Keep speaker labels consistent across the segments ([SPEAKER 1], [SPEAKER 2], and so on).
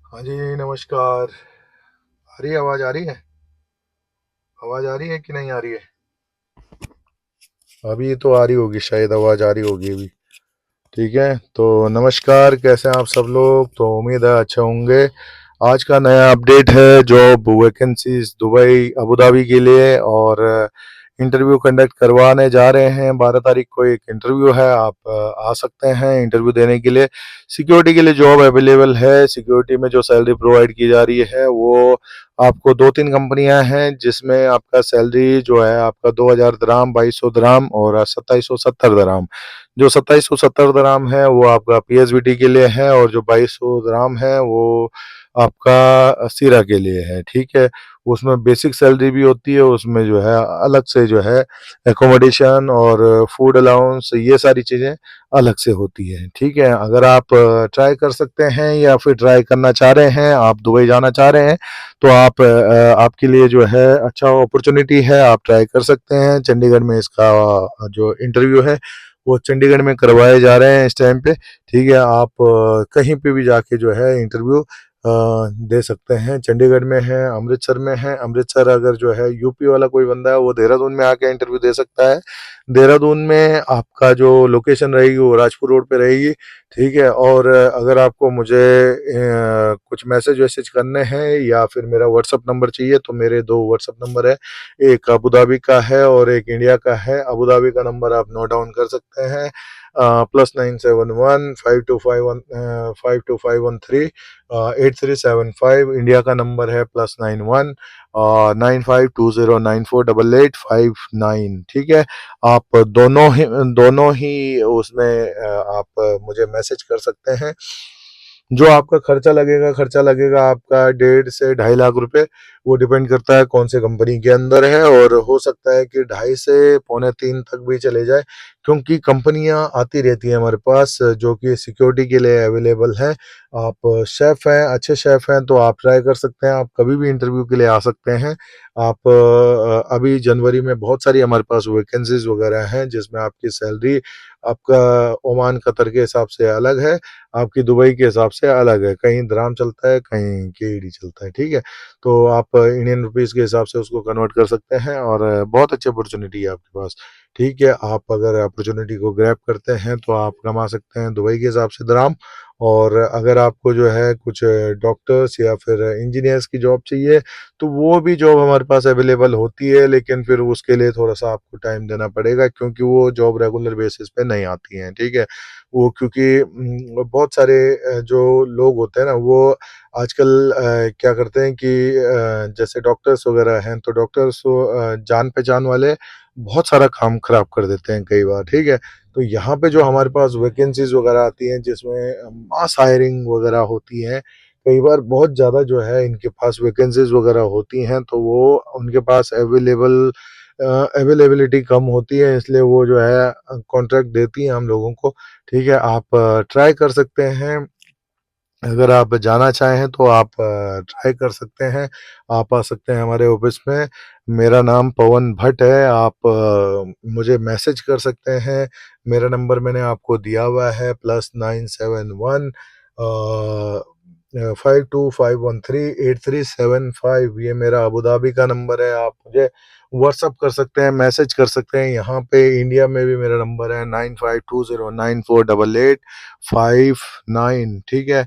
[SPEAKER 1] हाँ जी, नमस्कार। आ रही है आवाज़ आ रही है? आवाज़ आ रही है कि नहीं आ रही है? अभी तो आ रही होगी, शायद आवाज़ आ रही होगी अभी। ठीक है, तो नमस्कार, कैसे हैं आप सब लोग? तो उम्मीद है अच्छे होंगे। आज का नया अपडेट है job vacancies Dubai, Abu Dhabi के लिए, और इंटरव्यू कंडक्ट करवाने जा रहे हैं। 12 तारीख को एक इंटरव्यू है, आप आ सकते हैं इंटरव्यू देने के लिए। सिक्योरिटी के लिए जॉब अवेलेबल है। सिक्योरिटी में जो सैलरी प्रोवाइड की जा रही है वो आपको दो तीन कंपनियां हैं जिसमें आपका सैलरी जो है आपका 2000 दराम, 2200 दराम और 2770 दराम। जो 2770 दराम है वो आपका पीएसबीटी के लिए है, और जो 2200 दराम है वो आपका सीरा के लिए है। ठीक है, उसमें बेसिक सैलरी भी होती है, उसमें जो है अलग से जो है एकोमोडेशन और फूड अलाउंस, ये सारी चीज़ें अलग से होती है। ठीक है, अगर आप ट्राई कर सकते हैं या फिर ट्राई करना चाह रहे हैं, आप दुबई जाना चाह रहे हैं, तो आप आपके लिए जो है अच्छा अपॉर्चुनिटी है, आप ट्राई कर सकते हैं। चंडीगढ़ में इसका जो इंटरव्यू है वो चंडीगढ़ में करवाए जा रहे हैं इस टाइम पे। ठीक है, आप कहीं पे भी जाके जो है इंटरव्यू दे सकते हैं। चंडीगढ़ में है, अमृतसर में है। अमृतसर अगर जो है यूपी वाला कोई बंदा है वो देहरादून में आके इंटरव्यू दे सकता है। देहरादून में आपका जो लोकेशन रहेगी वो राजपुर रोड पे रहेगी। ठीक है, और अगर आपको मुझे कुछ मैसेज वैसेज करने हैं या फिर मेरा व्हाट्सअप नंबर चाहिए तो मेरे दो व्हाट्सअप नंबर है, एक अबू धाबी का है और एक इंडिया का है। अबू धाबी का नंबर आप नोट डाउन कर सकते हैं, +971 5251 5251 3 8375। इंडिया का नंबर है +91 9520948859। ठीक है, आप दोनों ही उसमें आप मुझे मैसेज कर सकते हैं। जो आपका खर्चा लगेगा आपका 1.5 से 2.5 लाख रुपए। वो डिपेंड करता है कौन से कंपनी के अंदर है, और हो सकता है कि 2.5 से 2.75 तक भी चले जाए, क्योंकि कंपनियां आती रहती हैं हमारे पास जो कि सिक्योरिटी के लिए अवेलेबल है। आप शेफ़ हैं, अच्छे शेफ़ हैं, तो आप ट्राई कर सकते हैं। आप कभी भी इंटरव्यू के लिए आ सकते हैं। आप अभी जनवरी में बहुत सारी हमारे पास वैकेंसीज वगैरह हैं जिसमें आपकी सैलरी आपका ओमान कतर के हिसाब से अलग है, आपकी दुबई के हिसाब से अलग है। कहीं दराम चलता है, कहीं केडी चलता है। ठीक है, तो आप इंडियन रुपीस के हिसाब से उसको कन्वर्ट कर सकते हैं, और बहुत अच्छी अपॉर्चुनिटी है आपके पास। ठीक है, आप अगर अपॉर्चुनिटी को ग्रैब करते हैं तो आप कमा सकते हैं दुबई के हिसाब से दराम। और अगर आपको जो है कुछ डॉक्टर्स या फिर इंजीनियर्स की जॉब चाहिए तो वो भी जॉब हमारे पास अवेलेबल होती है, लेकिन फिर उसके लिए थोड़ा सा आपको टाइम देना पड़ेगा, क्योंकि वो जॉब रेगुलर बेसिस पे नहीं आती हैं। ठीक है, वो क्योंकि बहुत सारे जो लोग होते हैं ना वो आजकल क्या करते हैं कि जैसे डॉक्टर्स वगैरह हैं, तो डॉक्टर्स जान पहचान वाले बहुत सारा काम खराब कर देते हैं कई बार। ठीक है, तो यहाँ पे जो हमारे पास वैकेंसीज वगैरह आती हैं जिसमें मास हायरिंग वगैरह होती है, कई बार बहुत ज़्यादा जो है इनके पास वैकेंसीज वगैरह होती हैं, तो वो उनके पास अवेलेबिलिटी कम होती है, इसलिए वो जो है कॉन्ट्रैक्ट देती हैं हम लोगों को। ठीक है, आप ट्राई कर सकते हैं। अगर आप जाना चाहें तो आप ट्राई कर सकते हैं। आप आ सकते हैं हमारे ऑफिस में। मेरा नाम पवन भट्ट है। आप मुझे मैसेज कर सकते हैं। मेरा नंबर मैंने आपको दिया हुआ है, +971 52513837 ये मेरा अबू धाबी का नंबर है। आप मुझे व्हाट्सअप कर सकते हैं, मैसेज कर सकते हैं। यहाँ पे इंडिया में भी मेरा नंबर है 9520948859। ठीक है,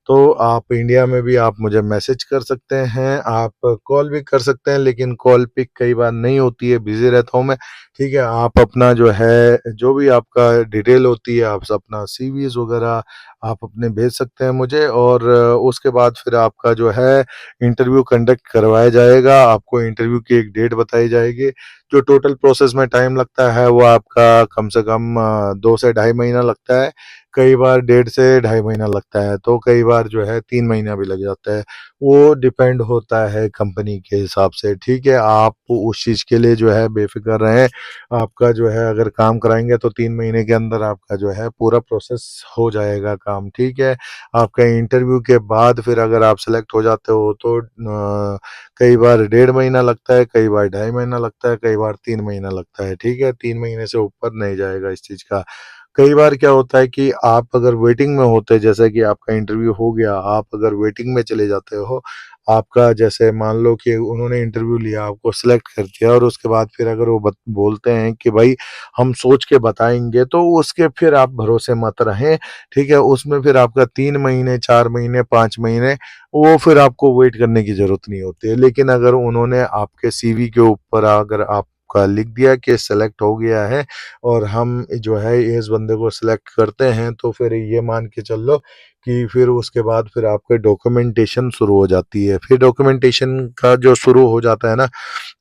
[SPEAKER 1] तो आप इंडिया में भी आप मुझे मैसेज कर सकते हैं, आप कॉल भी कर सकते हैं, लेकिन कॉल पिक कई बार नहीं होती है, बिजी रहता हूँ मैं। ठीक है, आप अपना जो है जो भी आपका डिटेल होती है, आप अपना सीवीज वगैरह आप अपने भेज सकते हैं मुझे, और उसके बाद फिर आपका जो है इंटरव्यू कंडक्ट करवाया जाएगा। आपको इंटरव्यू की एक डेट बताई जाएगी। जो टोटल प्रोसेस में टाइम लगता है वो आपका कम से कम 2 से ढाई महीना लगता है। कई बार 1.5 से 2.5 महीना लगता है, तो कई बार जो है 3 महीना भी लग जाता है। वो डिपेंड होता है कंपनी के हिसाब से। ठीक है, आप उस चीज़ के लिए जो है बेफिक्र रहें। आपका जो है अगर काम कराएंगे तो 3 महीने के अंदर आपका जो है पूरा प्रोसेस हो जाएगा काम। ठीक है, आपका इंटरव्यू के बाद फिर अगर आप सेलेक्ट हो जाते हो तो कई बार 1.5 महीना लगता है, कई बार 2.5 महीना लगता है, कई बार 3 महीना लगता है। ठीक है, 3 महीने से ऊपर नहीं जाएगा इस चीज़ का कई बार क्या होता है कि आप अगर वेटिंग में होते, जैसे कि आपका इंटरव्यू हो गया, आप अगर वेटिंग में चले जाते हो, आपका जैसे मान लो कि उन्होंने इंटरव्यू लिया, आपको सिलेक्ट कर दिया, और उसके बाद फिर अगर वो बोलते हैं कि भाई हम सोच के बताएंगे, तो उसके फिर आप भरोसे मत रहें। ठीक है, उसमें फिर आपका 3 महीने, 4 महीने, 5 महीने, वो फिर आपको वेट करने की जरूरत नहीं होती है। लेकिन अगर उन्होंने आपके सीवी के ऊपर अगर आपका लिख दिया कि सेलेक्ट हो गया है और हम जो है इस बंदे को सिलेक्ट करते हैं, तो फिर ये मान के चल लो कि फिर उसके बाद फिर आपके डॉक्यूमेंटेशन शुरू हो जाती है। फिर डॉक्यूमेंटेशन का जो शुरू हो जाता है ना,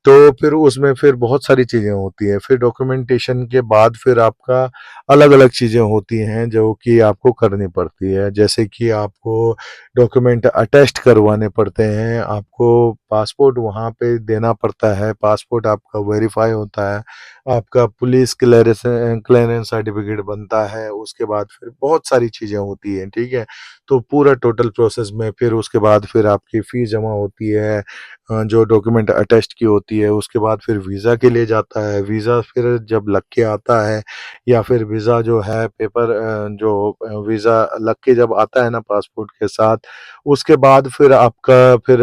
[SPEAKER 1] तो फिर उसमें फिर बहुत सारी चीज़ें होती हैं। फिर डॉक्यूमेंटेशन के बाद फिर आपका अलग-अलग चीज़ें होती हैं जो कि आपको करनी पड़ती है। जैसे कि आपको डॉक्यूमेंट अटेस्ट करवाने पड़ते हैं, आपको पासपोर्ट वहाँ पे देना पड़ता है, पासपोर्ट आपका वेरीफाई होता है, आपका पुलिस क्लियरेंस सर्टिफिकेट बनता है, उसके बाद फिर बहुत सारी चीज़ें होती हैं, ठीक है? तो पूरा टोटल प्रोसेस में फिर उसके बाद फिर आपकी फ़ीस जमा होती है, जो डॉक्यूमेंट अटेस्ट की होती है, उसके बाद फिर वीज़ा के लिए जाता है। वीज़ा फिर जब लग के आता है, या फिर वीज़ा जो है पेपर वीज़ा लग के जब आता है ना पासपोर्ट के साथ, उसके बाद फिर आपका फिर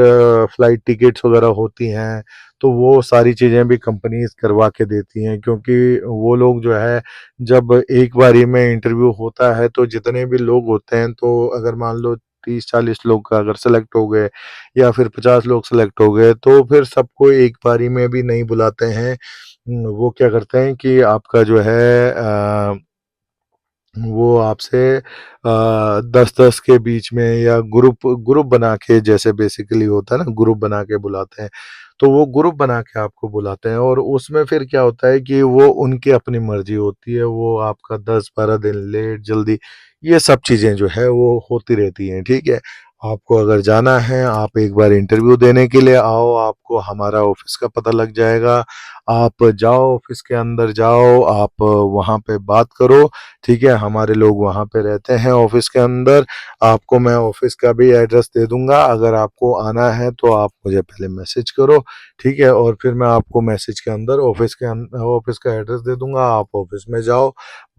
[SPEAKER 1] फ्लाइट टिकट्स वगैरह होती हैं, तो वो सारी चीज़ें भी कंपनीज़ करवा के देती हैं, क्योंकि वो लोग जो है जब एक बारी में इंटरव्यू होता है, तो जितने भी लोग होते हैं, तो अगर मान लो 30-40 लोग का अगर सेलेक्ट हो गए, या फिर 50 लोग सेलेक्ट हो गए, तो फिर सबको एक बारी में भी नहीं बुलाते हैं। वो क्या करते हैं कि आपका जो है वो आपसे 10-10 के बीच में, या ग्रुप ग्रुप बना के, जैसे बेसिकली होता है ना, ग्रुप बना के बुलाते हैं। तो वो ग्रुप बना के आपको बुलाते हैं, और उसमें फिर क्या होता है कि वो उनकी अपनी मर्जी होती है, वो आपका 10-12 दिन लेट जल्दी, ये सब चीज़ें जो है वो होती रहती हैं, ठीक है? आपको अगर जाना है, आप एक बार इंटरव्यू देने के लिए आओ, आपको हमारा ऑफिस का पता लग जाएगा। आप जाओ, ऑफिस के अंदर जाओ, आप वहाँ पे बात करो, ठीक है? हमारे लोग वहाँ पे रहते हैं ऑफिस के अंदर। आपको मैं ऑफिस का भी एड्रेस दे दूंगा, अगर आपको आना है तो आप मुझे पहले मैसेज करो, ठीक है? और फिर मैं आपको मैसेज के अंदर ऑफिस का एड्रेस दे दूंगा। आप ऑफिस में जाओ,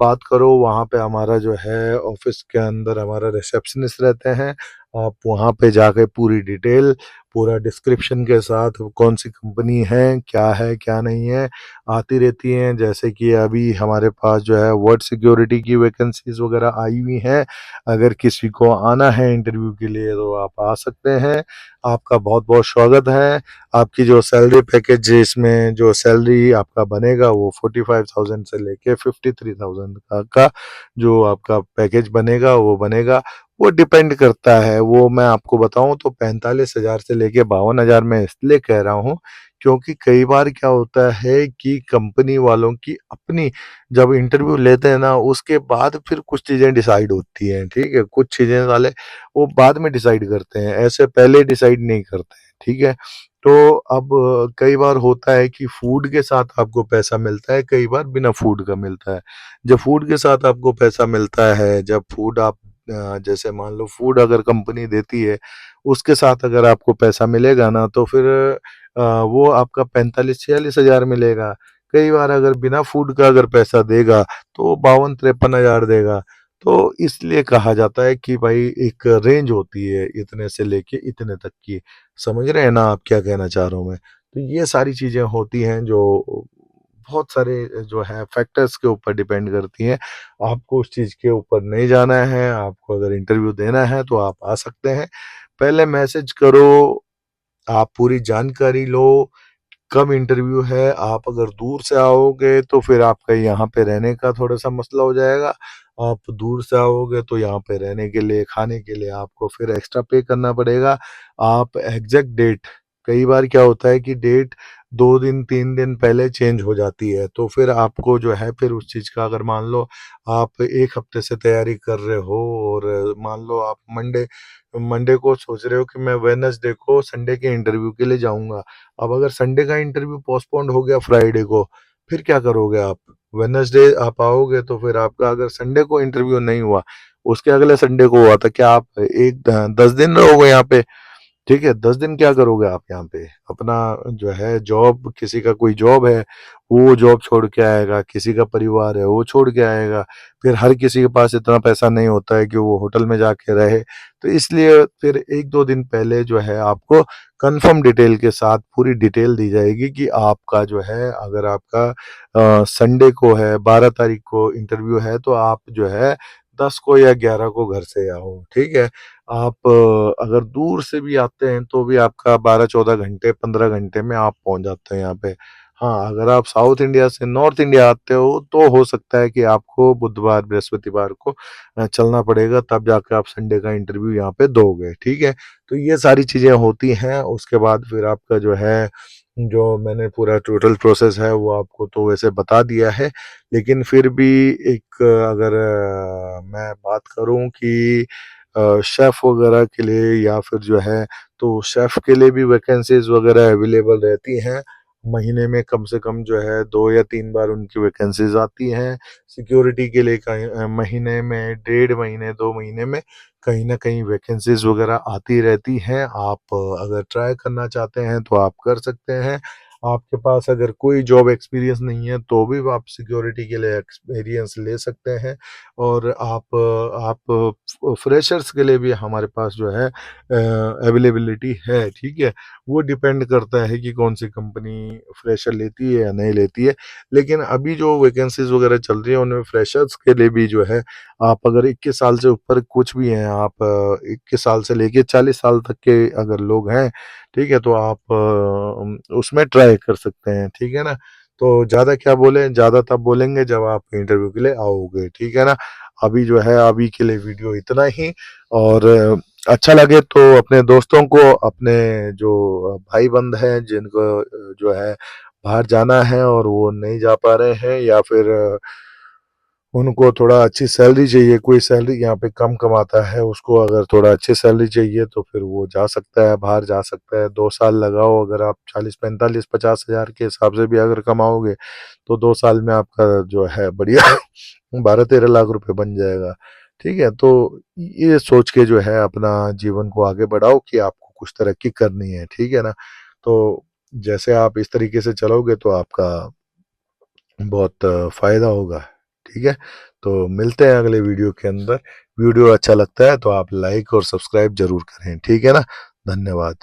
[SPEAKER 1] बात करो। वहाँ पे हमारा जो है ऑफिस के अंदर हमारा रिसेप्शनिस्ट रहते हैं। आप वहाँ पे जाके पूरी डिटेल, पूरा डिस्क्रिप्शन के साथ, कौन सी कंपनी है, क्या नहीं है, आती रहती हैं। जैसे कि अभी हमारे पास जो है वर्ड सिक्योरिटी की वैकेंसीज वगैरह आई हुई हैं। अगर किसी को आना है इंटरव्यू के लिए, तो आप आ सकते हैं। आपका बहुत बहुत स्वागत है। आपकी जो सैलरी पैकेज, इसमें जो सैलरी आपका बनेगा, वो 45,000 से लेके 53,000 का जो आपका पैकेज बनेगा, वो बनेगा। वो डिपेंड करता है, वो मैं आपको बताऊं तो 45,000 से लेके 52,000 मैं इसलिए कह रहा हूँ, क्योंकि कई बार क्या होता है कि कंपनी वालों की अपनी, जब इंटरव्यू लेते हैं ना, उसके बाद फिर कुछ चीज़ें डिसाइड होती हैं, ठीक है? कुछ चीज़ें वाले वो बाद में डिसाइड करते हैं, ऐसे पहले डिसाइड नहीं करते हैं, ठीक है? तो अब कई बार होता है कि फूड के साथ आपको पैसा मिलता है, कई बार बिना फूड का मिलता है। जब फूड के साथ आपको पैसा मिलता है, जब फूड आप जैसे मान लो फूड अगर कंपनी देती है, उसके साथ अगर आपको पैसा मिलेगा ना, तो फिर वो आपका 45-46 हजार मिलेगा। कई बार अगर बिना फूड का अगर पैसा देगा, तो 52-53 हजार देगा। तो इसलिए कहा जाता है कि भाई एक रेंज होती है इतने से लेके इतने तक की। समझ रहे हैं ना आप क्या कहना चाह रहा हूँ मैं? तो ये सारी चीजें होती हैं जो बहुत सारे जो है फैक्टर्स के ऊपर डिपेंड करती हैं। आपको उस चीज के ऊपर नहीं जाना है, आपको अगर इंटरव्यू देना है, तो आप आ सकते हैं। पहले मैसेज करो, आप पूरी जानकारी लो, कब इंटरव्यू है। आप अगर दूर से आओगे, तो फिर आपका यहाँ पे रहने का थोड़ा सा मसला हो जाएगा। आप दूर से आओगे तो यहाँ पे रहने के लिए, खाने के लिए आपको फिर एक्स्ट्रा पे करना पड़ेगा। आप एग्जैक्ट डेट, कई बार क्या होता है कि डेट 2 दिन 3 दिन पहले चेंज हो जाती है, तो फिर आपको जो है फिर उस चीज़ का, अगर मान लो आप एक हफ्ते से तैयारी कर रहे हो, और मान लो आप मंडे मंडे को सोच रहे हो कि मैं वेडनेसडे को संडे के इंटरव्यू के लिए जाऊंगा। अब अगर संडे का इंटरव्यू पोस्टपोन्ड हो गया फ्राइडे को, फिर क्या करोगे आप? वेडनेसडे आप आओगे, तो फिर आपका अगर संडे को इंटरव्यू नहीं हुआ, उसके अगले संडे को हुआ, तो क्या आप एक 10 दिन रहोगे यहाँ पे? ठीक है, 10 दिन क्या करोगे आप यहाँ पे? अपना जो है जॉब, किसी का कोई जॉब है, वो जॉब छोड़ के आएगा, किसी का परिवार है, वो छोड़ के आएगा। फिर हर किसी के पास इतना पैसा नहीं होता है कि वो होटल में जाके रहे। तो इसलिए फिर 1-2 दिन पहले जो है आपको कन्फर्म डिटेल के साथ पूरी डिटेल दी जाएगी कि आपका जो है, अगर आपका संडे को है, 12 तारीख को इंटरव्यू है, तो आप जो है 10 को या 11 को घर से आओ, ठीक है? आप अगर दूर से भी आते हैं तो भी आपका 12-14 घंटे, 15 घंटे में आप पहुंच जाते हैं यहाँ पे। हाँ, अगर आप साउथ इंडिया से नॉर्थ इंडिया आते हो तो हो सकता है कि आपको बुधवार बृहस्पतिवार को चलना पड़ेगा, तब जाकर आप संडे का इंटरव्यू यहाँ पे दोगे, ठीक है? तो ये सारी चीजें होती हैं। उसके बाद फिर आपका जो है, जो मैंने पूरा टोटल प्रोसेस है वो आपको तो वैसे बता दिया है, लेकिन फिर भी एक अगर मैं बात करूं कि शेफ़ वगैरह के लिए या फिर जो है, तो शेफ़ के लिए भी वैकेंसीज़ वगैरह अवेलेबल रहती हैं। महीने में कम से कम जो है 2 या 3 बार उनकी वैकेंसीज़ आती हैं। सिक्योरिटी के लिए कहीं महीने में, डेढ़ महीने, 2 महीने में कहीं न कहीं वैकेंसीज़ वगैरह आती रहती हैं। आप अगर ट्राई करना चाहते हैं तो आप कर सकते हैं। आपके पास अगर कोई जॉब एक्सपीरियंस नहीं है तो भी आप सिक्योरिटी के लिए एक्सपीरियंस ले सकते हैं। और आप फ्रेशर्स के लिए भी हमारे पास जो है अवेलेबिलिटी है, ठीक है? वो डिपेंड करता है कि कौन सी कंपनी फ्रेशर लेती है या नहीं लेती है। लेकिन अभी जो वैकेंसीज़ वगैरह चल रही है उनमें फ्रेशर्स के लिए भी जो है, आप अगर 21 साल से ऊपर कुछ भी हैं, आप 21 साल से लेके 40 साल तक के अगर लोग हैं, ठीक है? तो आप उसमें ट्राई कर सकते हैं, ठीक है ना? तो ज़्यादा क्या बोलें, ज़्यादा तब बोलेंगे जब आप इंटरव्यू के लिए आओगे, ठीक है ना? अभी जो है, अभी के लिए वीडियो इतना ही। और अच्छा लगे तो अपने दोस्तों को, अपने जो भाई-बंध हैं जिनको जो है बाहर जाना है और वो नहीं जा पा रहे हैं, या फिर उनको थोड़ा अच्छी सैलरी चाहिए, कोई सैलरी यहाँ पे कम कमाता है, उसको अगर थोड़ा अच्छी सैलरी चाहिए तो फिर वो जा सकता है, बाहर जा सकता है। 2 साल लगाओ, अगर आप 40, 45, 50 हज़ार के हिसाब से भी अगर कमाओगे, तो 2 साल में आपका जो है बढ़िया 12-13 लाख रुपए बन जाएगा, ठीक है? तो ये सोच के जो है अपना जीवन को आगे बढ़ाओ कि आपको कुछ तरक्की करनी है, ठीक है ना? तो जैसे आप इस तरीके से चलोगे तो आपका बहुत फ़ायदा होगा, ठीक है? तो मिलते हैं अगले वीडियो के अंदर। वीडियो अच्छा लगता है तो आप लाइक और सब्सक्राइब ज़रूर करें, ठीक है ना? धन्यवाद।